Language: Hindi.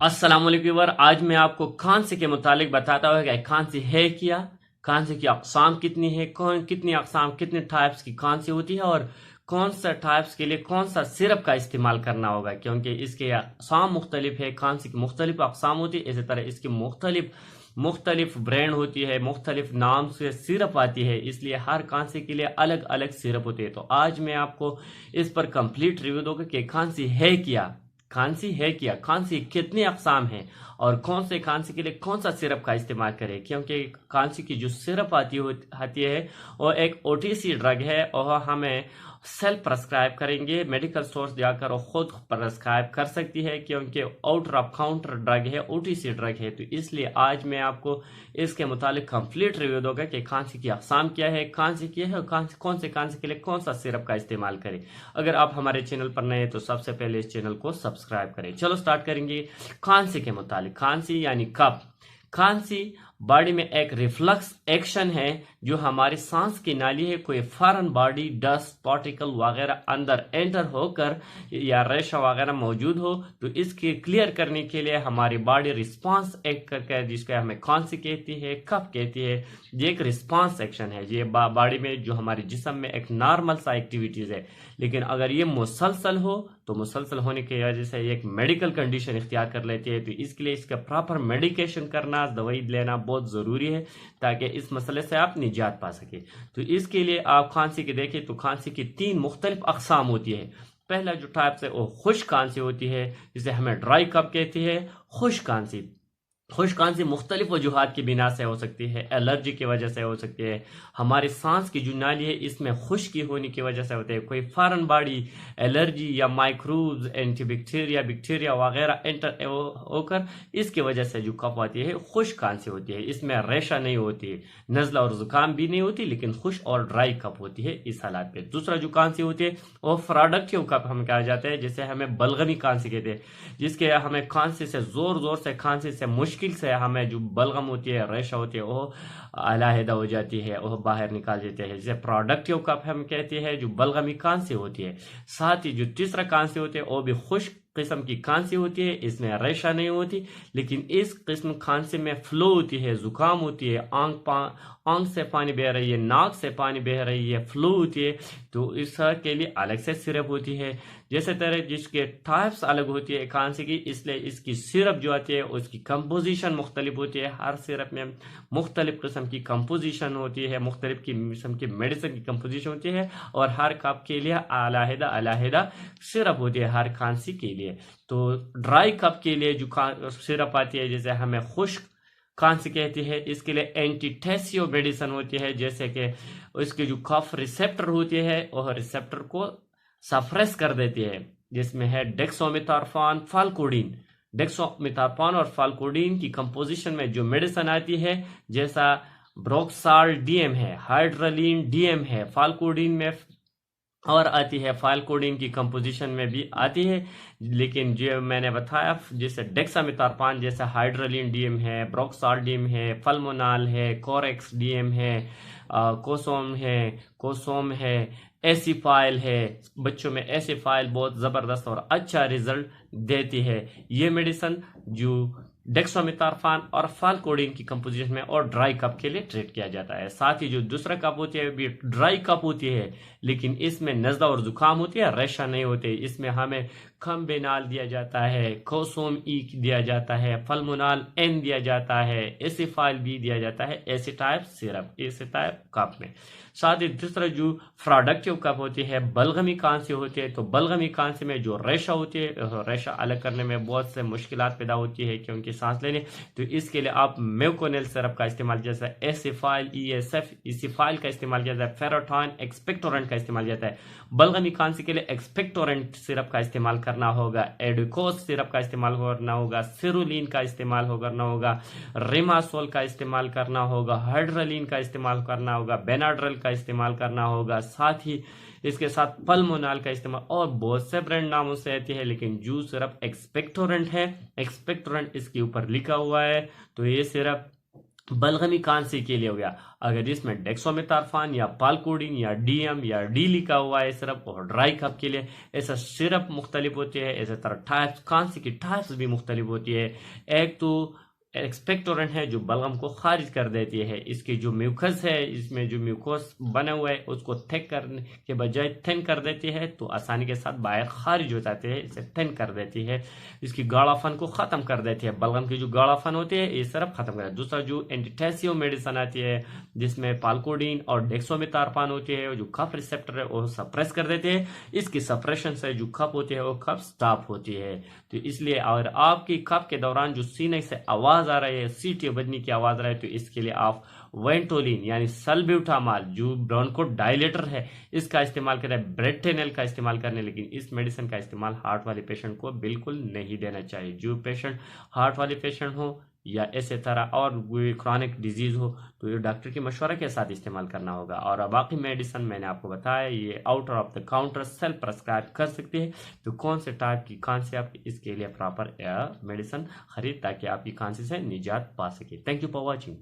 अस्सलाम वालेकुम व्यूअर। आज मैं आपको खांसी के मुतालिक बताता हूँ कि खांसी है क्या, खांसी की अक़साम कितनी है, कौन कितनी अक़साम कितने टाइप्स की खांसी होती है और कौन सा टाइप्स के लिए कौन सा सिरप का इस्तेमाल करना होगा, क्योंकि इसके अक़साम मुख्तलिफ है। खांसी की मुख्तलिफ अक़साम होती है, इसी तरह इसकी मुख्तलिफ मुख्तलिफ ब्रांड होती है, मुख्तलिफ नाम से सिरप आती है, इसलिए हर खांसी के लिए अलग अलग सिरप होती है। तो आज मैं आपको इस पर कंप्लीट रिव्यू दूंगा कि खांसी है क्या, खांसी है क्या, खांसी कितनी अकसाम है और कौन से खांसी के लिए कौन सा सिरप का इस्तेमाल करें। क्योंकि खांसी की जो सिरप आती है वो एक ओटीसी ड्रग है और हमें सेल्फ प्रेस्क्राइब करेंगे, मेडिकल स्टोर्स जाकर वो खुद प्रेस्क्राइब कर सकती है, क्योंकि आउटर ऑफ काउंटर ड्रग है, ओटीसी ड्रग है। तो इसलिए आज मैं आपको इसके मुतालिक कंप्लीट रिव्यू दूंगा कि खांसी की अकसाम क्या है, खांसी क्या है और कौन से खांसी के लिए कौन सा सिरप का इस्तेमाल करें। अगर आप हमारे चैनल पर नए हैं तो सबसे पहले इस चैनल को सब्सक्राइब करें। चलो स्टार्ट करेंगे खांसी के मुतालिक। खांसी यानी कफ। खांसी बॉडी में एक रिफ्लक्स एक्शन है जो हमारी सांस की नाली है, कोई फॉरेन बॉडी डस्ट पार्टिकल वगैरह अंदर एंटर होकर या रेशा वगैरह मौजूद हो तो इसके क्लियर करने के लिए हमारी बॉडी रिस्पांस एक्ट करके है, जिसको हमें खांसी कहती है, कफ कहती है। ये एक रिस्पांस एक्शन है, ये बॉडी में जो हमारे जिस्म में एक नॉर्मल सा एक्टिविटीज है। लेकिन अगर ये मुसलसल हो तो मुसलसल होने की वजह से एक मेडिकल कंडीशन इख्तियार कर लेती है। तो इसके लिए इसका प्रॉपर मेडिकेशन करना, दवाई लेना बहुत ज़रूरी है ताकि इस मसले से आप निजात पा सके। तो इसके लिए आप खांसी की देखें तो खांसी की 3 मुख्तलिफ अकसाम होती है। पहला जो टाइप है वो खुश्क खांसी होती है, जिसे हमें ड्राई कफ कहती है। खुश्क खांसी, खुश्क खांसी मुख्तलिफ वजूहात की बिना से हो सकती है, एलर्जी की वजह से हो सकती है, हमारी सांस की जो नाली है इसमें खुश्की होने की वजह से होती है, कोई फॉरेन बॉडी एलर्जी या माइक्रोब्स एंटीबैक्टीरिया बैक्टीरिया वगैरह एंटर होकर इसकी वजह से जो कफ आती है खुश्क खांसी होती है। इसमें रेशा नहीं होती, नज़ला और जुकाम भी नहीं होती, लेकिन खुश्क और ड्राई कफ होती है इस हालात पे। दूसरा जो खांसी होती है वो प्रोडक्टिव कफ हम कहा जाता है, जिसे हमें बलगमी खांसी कहते हैं, जिसके हमें खांसी से जोर जोर से खांसी से मुश्किल से हमें जो बलगम होती है, रेशा होती है, वो अलहदा हो जाती है, वो बाहर निकाल देते हैं, जिसे प्रोडक्टिव कफ हम कहते हैं, जो बलगमी खांसी होती है। साथ ही जो तीसरा खांसी होती है वो भी खुश्क किस्म की खांसी होती है, इसमें रेशा नहीं होती, लेकिन इस किस्म खांसी में फ्लो होती है, जुकाम होती है, आंख से पानी बह रही है, नाक से पानी बह रही है, फ्लो होती है। तो इसके लिए अलग से सिरप होती है। जैसे तरह जिसके टाइप्स अलग होती है खांसी की, इसलिए इसकी सिरप जो आती है उसकी कंपोजिशन मुख्तलिफ होती है। हर सिरप में मुख्तलिफ किस्म की कंपोजिशन होती है, मुख्तलिफ किस्म की मेडिसिन की कंपोजिशन होती है और हर कप के लिए अलहदा अलहदा सिरप होती है हर खांसी के लिए। तो ड्राई कप के लिए जो सिरप आती है, जैसे हमें खुश्क खांसी कहती है, इसके लिए एंटीटेसियो मेडिसिन होती है, जैसे कि उसके जो कफ रिसेप्टर होती है वह रिसेप्टर को सप्रेस कर देती है, जिसमें है डेक्सोमेथार्फान फाल्कोडीन। डेक्सोमेथार्फान और फाल्कोडीन की कंपोजिशन में जो मेडिसिन आती है, जैसा ब्रोक्साल डीएम है, हाइड्रलिन डीएम है, फाल्कोडीन में और आती है, फाल्कोडीन की कंपोजिशन में भी आती है। लेकिन जो मैंने बताया, जैसे डेक्सामेथार्फान जैसे हाइड्रोलिन डीएम है, ब्रोक्साल डीएम है, फल्मोनाल है, कोरेक्स डीएम है, कोसोम है, एसिफाइल है। बच्चों में एसिफाइल बहुत ज़बरदस्त और अच्छा रिजल्ट देती है। ये मेडिसिन जो डेक्सामेथार्फान और फाल्कोडीन की कंपोजिशन में और ड्राई कप के लिए ट्रीट किया जाता है। साथ ही जो दूसरा कप होती है भी ड्राई कप होती है, लेकिन इसमें नज़ला और जुकाम होती है, रेशा नहीं होते। इसमें हमें खम्बेनाल दिया जाता है, कोसोम ई दिया जाता है, फल्मोनाल एन दिया जाता है, एसिफाइल बी दिया जाता है, ऐसे टाइप सिरप, ऐसे टाइप कप में। साथ ही दूसरा जो प्रोडक्टिव कप होती है, बलगमी खांसी होती है, तो बलगमी खांसी में जो रेशा होती है, रेशा अलग करने में बहुत से मुश्किलात पैदा होती है क्योंकि सांस लेने, तो इसके लिए आप मेकोनेल सिरप का इस्तेमाल, जैसे एसिफाइल ESF इसिफाइल का इस्तेमाल किया जाता है, फेरोटॉन एक्सपेक्टोरेंट का इस्तेमाल किया जाता है। बलगमी खांसी के लिए एक्सपेक्टोरेंट सिरप का इस्तेमाल करना होगा, एडुकोस सिरप का इस्तेमाल करना होगा, सिरुलिन का इस्तेमाल करना होगा, रिमासोल का इस्तेमाल करना होगा, हाइड्रोलिन का इस्तेमाल करना होगा, बेनाड्रिल का इस्तेमाल करना होगा। साथ ही इसके साथ पल्मोनाल का इस्तेमाल और बहुत से ब्रांड नामों से आती है, लेकिन जो सिरप एक्सपेक्टोरेंट है, एक्सपेक्टोरेंट इसके ऊपर लिखा हुआ है, तो ये सिरप बलगमी खांसी के लिए हो गया, अगर इसमें डेक्सोमेथार्फान या पालकोडिन या डीएम या डी लिखा हुआ है सिरप, और ड्राई कफ के लिए ऐसा सिरप मुख्तलिफ होती है। इसी तरह टाइप्स, खांसी की टाइप्स भी मुख्तलिफ होती है। एक तो एक्सपेक्टोरेंट है जो बलगम को खारिज कर देती है, इसकी जो म्यूकस है, इसमें जो म्यूकोस बना हुआ है उसको थिक करने के बजाय थिन कर देती है, तो आसानी के साथ बाहर खारिज हो जाते हैं, इसे थिन कर देती है। इसकी गाढ़ापन को ख़त्म कर देती है, बलगम की जो गाढ़ापन होती है ये सिर्फ ख़त्म कर देती है। दूसरा जो एंटीटेसियो मेडिसिन आती है जिसमें पालकोडिन और डेक्सोमेथार्फान होती है, जो कफ रिसेप्टर है वो सप्रेस कर देते हैं। इसकी सप्रेशन से जो कफ होती है वो कफ स्टॉप होती है। तो इसलिए अगर आपकी कफ के दौरान जो सीने से आवाज़ आ रही है, सीटी बजने की आवाज़ आ रही है, तो इसके लिए आप वेंटोलिन यानी सल्ब्यूटामॉल जो ब्रोंको डायलेटर है इसका इस्तेमाल करें, ब्रेटेनल का इस्तेमाल करने। लेकिन इस मेडिसिन का इस्तेमाल हार्ट वाले पेशेंट को बिल्कुल नहीं देना चाहिए। जो पेशेंट हार्ट वाले पेशेंट हो या ऐसे तरह और कोई क्रॉनिक डिजीज हो तो ये डॉक्टर की मशवरा के साथ इस्तेमाल करना होगा। और बाकी मेडिसिन मैंने आपको बताया ये outer of the counter self prescribe कर सकते हैं। तो कौन से टाइप की खांसी आप इसके लिए प्रॉपर मेडिसिन खरीद ताकि आपकी खांसी से निजात पा सके। Thank you for watching.